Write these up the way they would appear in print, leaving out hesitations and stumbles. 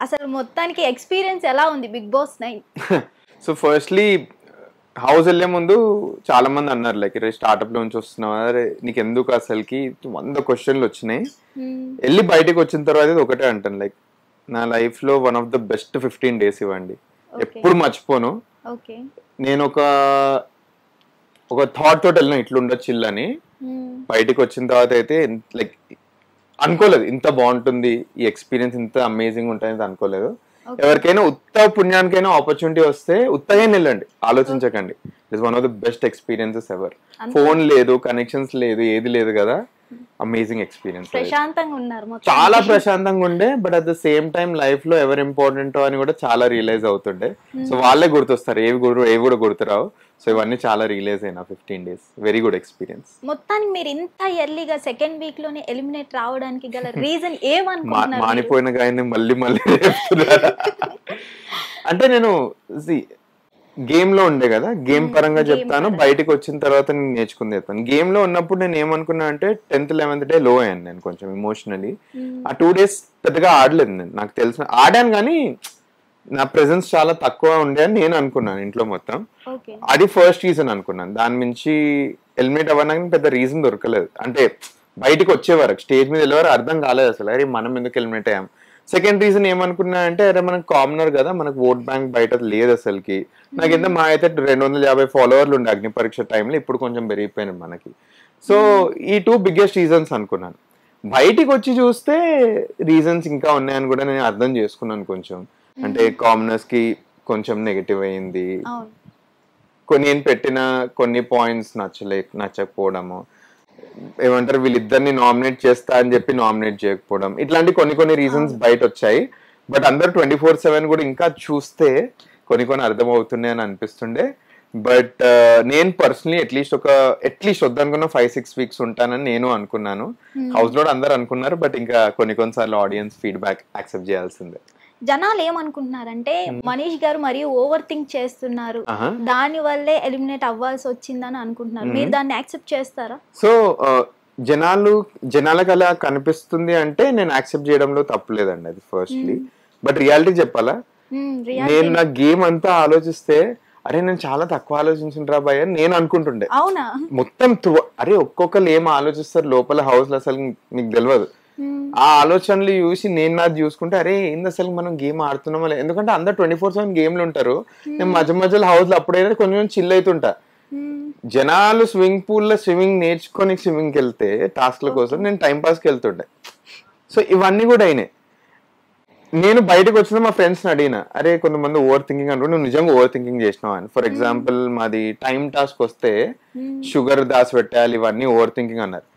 అసలు మొత్తానికి ఎక్స్పీరియన్స్ ఎలా ఉంది Bigg Boss 9? So firstly house వెళ్ళే ముందు చాలా మంది అన్నారు లైక్ స్టార్ట్అప్ లో నుంచి వస్తున్నావు అరే నీకు ఎందుకు అసలుకి 100 క్వశ్చన్లు వచ్చినాయి. వెళ్ళి బయటకు వచ్చిన తర్వాత ఇది ఒకటే అంటాను లైక్ నా లైఫ్ లో one of the best 15 days ఇవ్వండి, ఎప్పుడు మర్చిపోను. నేను ఒక థాట్ తోటి వెళ్ళిన ఇట్లా ఉండొచ్చు అని. బయటకు వచ్చిన తర్వాత అయితే లైక్ అనుకోలేదు ఇంత బాగుంటుంది, ఈ ఎక్స్పీరియన్స్ ఇంత అమేజింగ్ ఉంటుంది అనుకోలేదు. ఎవరికైనా ఉత్త పుణ్యానికైనా ఆపర్చునిటీ వస్తే ఉత్తగా వెళ్ళండి, ఆలోచించకండి. It's one of the best experiences ever. Phone లేదు, కనెక్షన్స్ లేదు, ఏది లేదు కదా, అమేజింగ్ ఎక్స్పీరియన్స్. చాలా ప్రశాంతంగా ఉండే. But at the same time life లో ఎవరు ఇంపార్టెంట్ అని కూడా చాలా రియలైజ్ అవుతుండే. సో వాళ్ళే గుర్తొస్తారు, ఏవి కూడా గుర్తురావు. సో ఇవన్నీ చాలా రియలైజ్ అయినా 15 days. Very good experience. మొత్తానికి మీరు ఇంత ఎర్లీగా సెకండ్ వీక్ లోనే ఎలిమినేట్ రావడానికి గల రీజన్ ఏమనుకుంటున్నారు? మానిపోయిన గాయని మళ్ళీ అంటే నేను గేమ్ లో ఉండే కదా, గేమ్ పరంగా చెప్తాను. బయటకు వచ్చిన తర్వాత నేను నేర్చుకుని చెప్తాను. గేమ్ లో ఉన్నప్పుడు నేను ఏమనుకున్నా అంటే 10th 11th డే లో అయ్యాను నేను కొంచెం ఇమోషనలీ. ఆ 2 days పెద్దగా ఆడలేదు నేను. నాకు తెలిసిన ఆడాను కానీ నా ప్రెజెన్స్ చాలా తక్కువ ఉండే అని నేను అనుకున్నాను ఇంట్లో మొత్తం. అది ఫస్ట్ రీజన్ అనుకున్నాను. దాని నుంచి ఎలిమినేట్ అవ్వడానికి పెద్ద రీజన్ దొరకలేదు. అంటే బయటకు వచ్చే వరకు, స్టేజ్ మీద వెళ్ళే వరకు అర్థం కాలేదు అసలు అరే మనం ఎందుకు ఎలిమినేట్ అయ్యాం. సెకండ్ రీజన్ ఏమనుకున్నా అంటే అరే మనకు కామనర్ కదా, మనకు ఓట్ బ్యాంక్ బయట లేదు అసలుకి. నాకెంత మా అయితే 250 ఫాలోవర్లు ఉండే అగ్ని పరీక్ష టైంలో, ఇప్పుడు కొంచెం పెరిగిపోయినాయి మనకి. సో ఈ 2 బిగ్గెస్ట్ రీజన్స్ అనుకున్నాను. బయటికి వచ్చి చూస్తే రీజన్స్ ఇంకా ఉన్నాయని కూడా నేను అర్థం చేసుకున్నాను కొంచెం. అంటే కామనర్స్ కి కొంచెం నెగటివ్ అయింది, నేను పెట్టిన కొన్ని పాయింట్స్ నచ్చకపోవడము, ఏమంటారు వీళ్ళిద్దరిని నామినేట్ చేస్తా అని చెప్పి నామినేట్ చేయకపోవడం, ఇట్లాంటి కొన్ని రీజన్స్ బయట వచ్చాయి. బట్ అందరు 24/7 కూడా ఇంకా చూస్తే కొన్ని అర్థమవుతున్నాయి అని అనిపిస్తుండే. బట్ నేను పర్సనలీ అట్లీస్ట్ వద్దనుకున్న 5-6 weeks ఉంటానని నేను అనుకున్నాను. హౌస్ లో అందరు అనుకున్నారు. బట్ ఇంకా కొన్నిసార్లు ఆడియన్స్ ఫీడ్బ్యాక్ యాక్సెప్ట్ చేయాల్సిందే. జనాలు ఏమనుకుంటున్నారంటే మనీష్ గారు మరియు ఓవర్ థింక్ చేస్తున్నారు, దాని వల్లే ఎలిమినేట్ అవ్వాల్సి వచ్చిందని అనుకుంటున్నారు. మీరు దాన్ని యాక్సెప్ట్ చేస్తారా? సో జనాలకు అలా కనిపిస్తుంది అంటే నేను యాక్సెప్ట్ చేయడంలో తప్పులేదండి, అది ఫస్ట్లీ. బట్ రియాలిటీ చెప్పాలా, నేను నా గేమ్ అంతా ఆలోచిస్తే అరే నేను చాలా తక్కువ ఆలోచించుంటా భయ్ అని నేను అనుకుంటుండే. మొత్తం అరే ఒక్కొక్కరు ఏం ఆలోచిస్తారు లోపల హౌస్ లో అసలు మీకు తెలియదు. ఆ ఆలోచనలు చూసి నేను నాది చూసుకుంటే అరే ఏంది అసలు మనం గేమ్ ఆడుతున్నామో, ఎందుకంటే అందరు 24/7 గేమ్లు ఉంటారు. నేను మధ్యలో హౌస్ లో అప్పుడైనా కొంచెం చిల్ అవుతుంటా. జనాలు స్విమ్మింగ్ పూల్ లో స్విమ్మింగ్ నేర్చుకొని స్విమ్మింగ్కి వెళ్తే టాస్క్ల కోసం నేను టైం పాస్కి వెళ్తుండే. సో ఇవన్నీ కూడా అయినాయి. నేను బయటకు వచ్చిన మా ఫ్రెండ్స్ని అడిగిన అరే కొంతమంది ఓవర్ థింకింగ్ అంటూ నువ్వు నిజంగా ఓవర్ థింకింగ్ చేసినావు అని. ఫర్ ఎగ్జాంపుల్ మాది టైం టాస్క్ వస్తే షుగర్ దాసి పెట్టాలి, ఇవన్నీ ఓవర్ థింకింగ్ అన్నారు.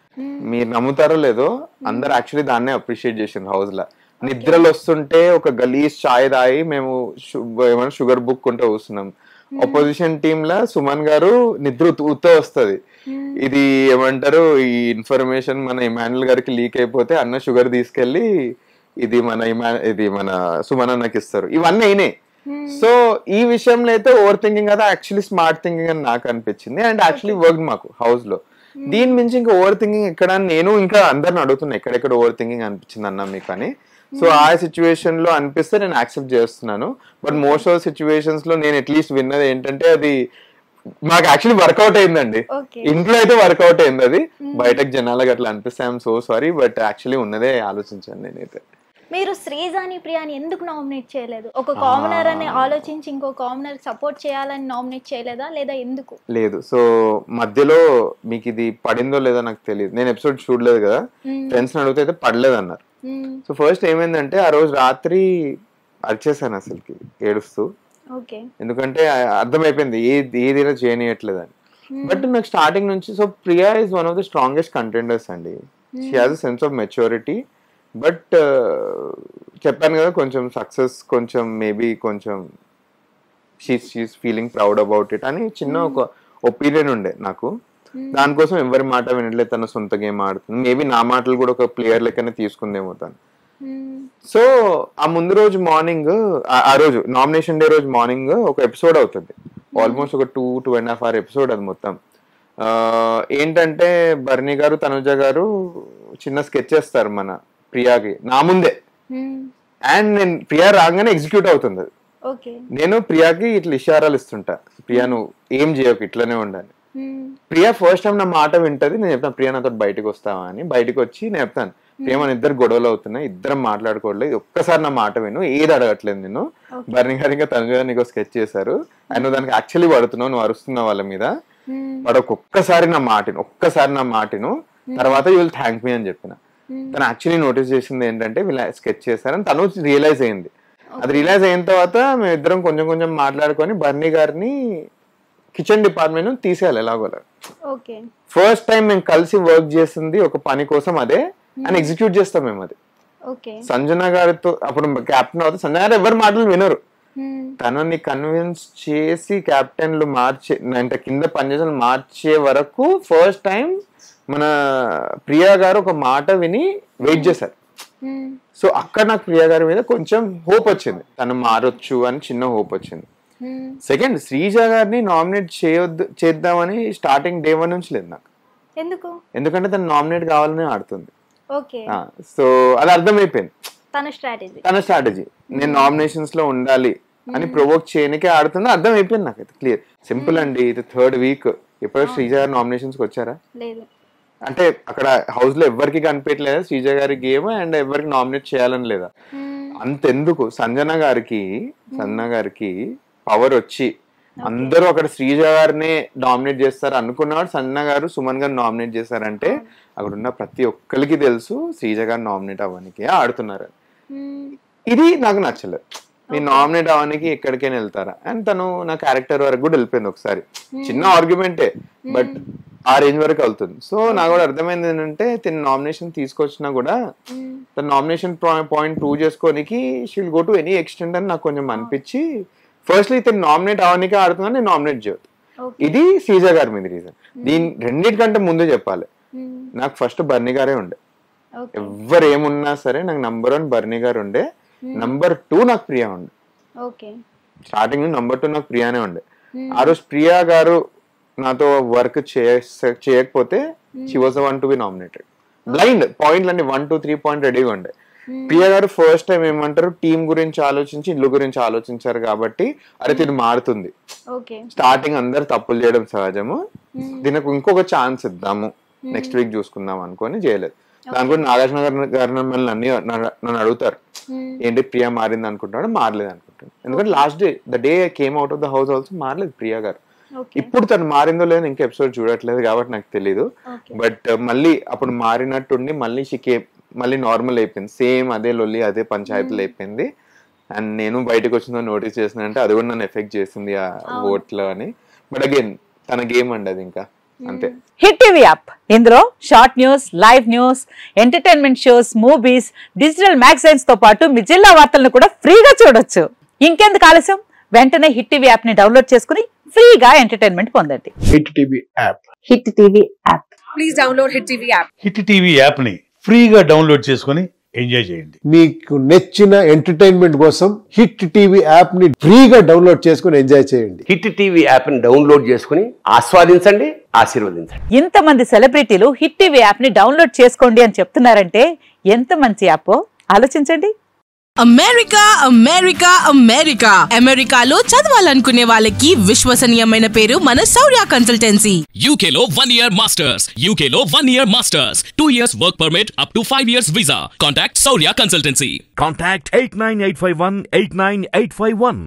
మీరు నమ్ముతారో లేదో అందరు యాక్చువల్లీ దాన్నే అప్రిషియేట్ చేసిండ్రు హౌస్ లో. నిద్రలు వస్తుంటే ఒక గలీజ్ చాయ్ తాగి మేము ఏమైనా షుగర్ బుక్ ఉంటే కూర్చున్నాం. అపోజిషన్ టీమ్ లా సుమన్ గారు నిద్ర ఉత్త వస్తుంది, ఇది ఏమంటారు ఈ ఇన్ఫర్మేషన్ మన ఇమాన్యుల్ గారికి లీక్ అయిపోతే అన్న షుగర్ తీసుకెళ్లి ఇది మన సుమన్ అన్నకి ఇస్తారు. ఇవన్నీ అయినాయి. సో ఈ విషయంలో అయితే ఓవర్ థింకింగ్ కదా యాక్చువల్లీ స్మార్ట్ థింకింగ్ అని నాకు అనిపించింది. అండ్ యాక్చువల్లీ వర్క్ మాకు హౌస్ లో. దీని మించి ఇంకా ఓవర్ థింకింగ్ ఎక్కడ నేను ఇంకా అందరిని అడుగుతున్నా ఎక్కడెక్కడ ఓవర్ థింకింగ్ అనిపించింది అన్నా మీకు అని. సో ఆ సిచ్యువేషన్ లో అనిపిస్తే నేను యాక్సెప్ట్ చేస్తున్నాను. బట్ మోస్ట్ ఆఫ్ సిచ్యువేషన్స్ లో నేను అట్లీస్ట్ విన్నది ఏంటంటే అది మాకు యాక్చువల్లీ వర్కౌట్ అయిందండి. ఇంట్లో అయితే వర్కౌట్ అయింది, అది బయటకు జనాలకు అట్లా అనిపిస్తే I'm so sorry. But actually ఉన్నదే ఆలోచించాను నేనైతే. మీరు శ్రీజాని ప్రియాని ఎందుకు నామినేట్ చేయలేదు? ఒక కామనర్ అని ఆలోచించి ఇంకో కామనర్ సపోర్ట్ చేయాలని నామినేట్ చేయలేదా, లేదా ఎందుకు? లేదు. సో మధ్యలో మీకు ఇది పడిందో లేదో నాకు తెలియదు, నేను ఎపిసోడ్ చూడలేదు కదా. ఫ్రెండ్స్ అడిగితే అయితే పడలేదు అన్నారు. సో ఫస్ట్ ఏమైందంటే ఆ రోజు రాత్రి అరిచేసాను అసలుకి ఏడుస్తూ. ఎందుకంటే అర్థమైపోయింది ఏదైనా చేయనియట్లేదని. బట్ నాకు స్టార్టింగ్ నుంచి so Priya is one of the strongest contenders అండి. She has a sense of maturity. But చెప్పాను కదా కొంచెం సక్సెస్ కొంచెం మేబీ కొంచెం she's feeling proud about it అని చిన్న ఒక ఒపీనియన్ ఉండే నాకు. దానికోసం ఎవరి మాట వినట్లేదు, తన సొంత గేమ్ ఆడుతుంది. మేబీ నా మాటలు కూడా ఒక ప్లేయర్ లెక్కనే తీసుకుందేమో తను. సో ఆ ముందు రోజు మార్నింగ్, ఆ రోజు నామినేషన్ డే రోజు మార్నింగ్ ఒక ఎపిసోడ్ అవుతుంది. ఆల్మోస్ట్ ఒక 2.5 hour ఎపిసోడ్ అది మొత్తం. ఏంటంటే బర్నీ గారు తనుజ గారు చిన్న స్కెచ్ చేస్తారు మన ప్రియాకి నా ముందే. అండ్ నేను ప్రియా రాగానే ఎగ్జిక్యూట్ అవుతుంది. నేను ప్రియాకి ఇట్లా ఇషారాలు ఇస్తుంటా, ప్రియా నువ్వు ఏం చేయకు ఇట్లనే ఉండాలి. ప్రియా ఫస్ట్ టైం నా మాట వింటది. నేను చెప్తాను ప్రియా నాతో బయటకు వస్తావా అని. బయటకు వచ్చి నేను చెప్తాను ప్రియా మన ఇద్దరు గొడవలు అవుతున్నాయి, ఇద్దరం మాట్లాడుకోవట్లేదు, ఒక్కసారి నా మాట విను, ఏది అడగట్లేదు నేను. బర్ని గారు ఇంకా తనుజ నీకు స్కెచ్ చేశారు అండ్ నువ్వు దానికి యాక్చువల్లీ పడుతున్నావు, నువ్వు అరుస్తున్నావు వాళ్ళ మీద, వాడు ఒక్కసారి నా మాటను తర్వాత యూ విల్ థ్యాంక్ మీ అని చెప్పిన. తను యాక్చువల్లీ నోటీస్ చేసింది ఏంటంటే వీళ్ళు స్కెచ్ చేశారని తను రియలైజ్ అయింది. అది రియలైజ్ అయిన తర్వాత మేము ఇద్దరం కొంచెం కొంచెం మాట్లాడుకొని బర్నీ గారిని కిచెన్ డిపార్ట్మెంట్ తీసేయాలి ఎలాగోలా. ఫస్ట్ టైం మేము కలిసి వర్క్ చేసింది ఒక పని కోసం అదే అని ఎగ్జిక్యూట్ చేస్తాం మేము. అది సంజన గారితో అప్పుడు కెప్టెన్ అవుతుంది. సంజన గారు ఎవరి మాటలు వినరు, తనని కన్విన్స్ చేసి కెప్టెన్లు అంటే కింద పనిచేసిన మార్చే వరకు ఫస్ట్ టైం మన ప్రియా గారు ఒక మాట విని వెయిట్ చేశారు. సో అక్కడ నాకు ప్రియా గారి మీద కొంచెం హోప్ వచ్చింది, తను మారొచ్చు అని చిన్న హోప్ వచ్చింది. సెకండ్, శ్రీజ గారిని నామినేట్ చేద్దామని స్టార్టింగ్ డే 1 నుంచి లేదు నాకు. ఎందుకంటే తను నామినేట్ కావాలని ఆడుతుంది. సో అది అర్థమైపోయింది తన స్ట్రాటజీ, నేను నామినేషన్స్ లో ఉండాలి అని ప్రొవోక్ చేయనికే ఆడుతుందో అర్థం అయిపోయింది నాకైతే క్లియర్. సింపుల్ అండి, ఇది 3rd వీక్. ఎప్పుడు శ్రీజ గారు నామినేషన్స్ కి వచ్చారా? అంటే అక్కడ హౌస్ లో ఎవరికి కనిపించలేదా శ్రీజ గారి గేమ్ అండ్ ఎవరికి నామినేట్ చేయాలని లేదా? అంతెందుకు సంజన గారికి పవర్ వచ్చి అందరూ అక్కడ శ్రీజ గారినే నామినేట్ చేస్తారు అనుకున్నవాడు సంజన గారు సుమన్ గారు నామినేట్ చేశారంటే అక్కడ ఉన్న ప్రతి ఒక్కరికి తెలుసు శ్రీజ గారు నామినేట్ అవ్వడానికి ఆడుతున్నారు. ఇది నాకు నచ్చలేదు. మీరు నామినేట్ అవ్వడానికి ఎక్కడికైనా వెళ్తారా అండ్ తను నా క్యారెక్టర్ వరకు కూడా వెళ్ళిపోయింది. ఒకసారి చిన్న ఆర్గ్యుమెంటే బట్ ఆ రేంజ్ వరకు వెళ్తుంది. సో నాకు కూడా అర్థమైంది ఏంటంటే తను నామినేషన్ తీసుకొచ్చినా కూడా తన nomination point prove చేసుకోనికి she will go to any extent అని నాకు కొంచెం అనిపించి ఫస్ట్లీ తను నామినేట్ అవడానికి ఆడుతున్నా నేను నామినేట్ చేయదు. ఇది శ్రీజ గారి మీద రీజన్. దీని రెండింటికంటే ముందు చెప్పాలి, నాకు ఫస్ట్ బర్నీ గారే ఉండే. ఎవరు ఏమున్నా సరే నాకు నంబర్ 1 బర్నీ గారు ఉండే, నంబర్ 2 నాకు ప్రియా ఉండే. స్టార్టింగ్ నంబర్ 2 నాకు ప్రియానే ఉండే. ఆ రోజు ప్రియా గారు నాతో వర్క్ చేయకపోతే she was the one to be nominated. Blind పాయింట్లన్నీ 1, 2, 3 point రెడీగా ఉండే. ప్రియా గారు ఫస్ట్ టైం ఏమంటారు టీం గురించి ఆలోచించి ఇల్లు గురించి ఆలోచించారు కాబట్టి అరే తిని మారుతుంది. స్టార్టింగ్ అందరు తప్పులు చేయడం సహజము, దీనికి ఇంకొక ఛాన్స్ ఇద్దాము, నెక్స్ట్ వీక్ చూసుకుందాం అనుకొని చేయలేదు. దాని గురించి నాగార్జున గారు నన్ను అడుగుతారు ఏంటి ప్రియా మారింది అనుకుంటున్నాడు, మారలేదు అనుకుంటాడు. ఎందుకంటే last day the day came out of the house also మారలేదు ప్రియా గారు. ఇప్పుడు తను మారిందో లేదో ఇంకా ఎపిసోడ్ చూడట్లేదు కాబట్టి నాకు తెలీదు. బట్ మళ్ళీ అప్పుడు మారినట్టుండి మళ్ళీ నార్మల్ అయిపోయింది, సేమ్ అదే లొల్లి అదే పంచాయతీలు అయిపోయింది. అండ్ నేను బయటకు వచ్చిందో నోటీస్ చేసిన అంటే అది కూడా నన్ను ఎఫెక్ట్ చేసింది ఆ ఓట్లో అని. బట్ అగైన్ తన గేమ్ అండి అది ఇంకా అంతే. హిట్ టీవీ యాప్, ఇందులో short news, live news, entertainment shows, movies, digital magazines తో పాటు మీ జిల్లా వార్తలను కూడా ఫ్రీగా చూడొచ్చు. ఇంకెందుకు ఆలస్యం, వెంటనే హిట్ టీవీ యాప్ ని డౌన్లోడ్ చేసుకుని ఫ్రీగా ఎంటర్టైన్మెంట్ పొందండి. Hit TV app. Hit TV app. Please download hit TV app. Hit TV app ని ఫ్రీగా డౌన్లోడ్ చేసుకుని ఎంజాయ్ చేయండి. మీకు నచ్చిన ఎంటర్టైన్మెంట్ కోసం హిట్ టీవీ యాప్ ని ఫ్రీగా డౌన్లోడ్ చేసుకుని ఎంజాయ్ చేయండి. హిట్ టీవీ యాప్ ని డౌన్లోడ్ చేసుకుని ఆస్వాదించండి, ఆశీర్వదించండి. ఇంతమంది సెలబ్రిటీలు హిట్ టీవీ యాప్ ని డౌన్లోడ్ చేసుకోండి అని చెప్తున్నారంటే ఎంత మంచి యాప్ ఆలోచించండి. అమెరికా అమెరికా అమెరికా అమెరికాలో చదవాలనుకునే వాళ్ళకి విశ్వసనీయమైన పేరు మన శౌర్య కన్సల్టెన్సీ. UK లో 1 year masters, UK లో 1 year masters, 2 years work permit up to 5 years visa. Contact Saurya Consultancy. Contact 89851 89851.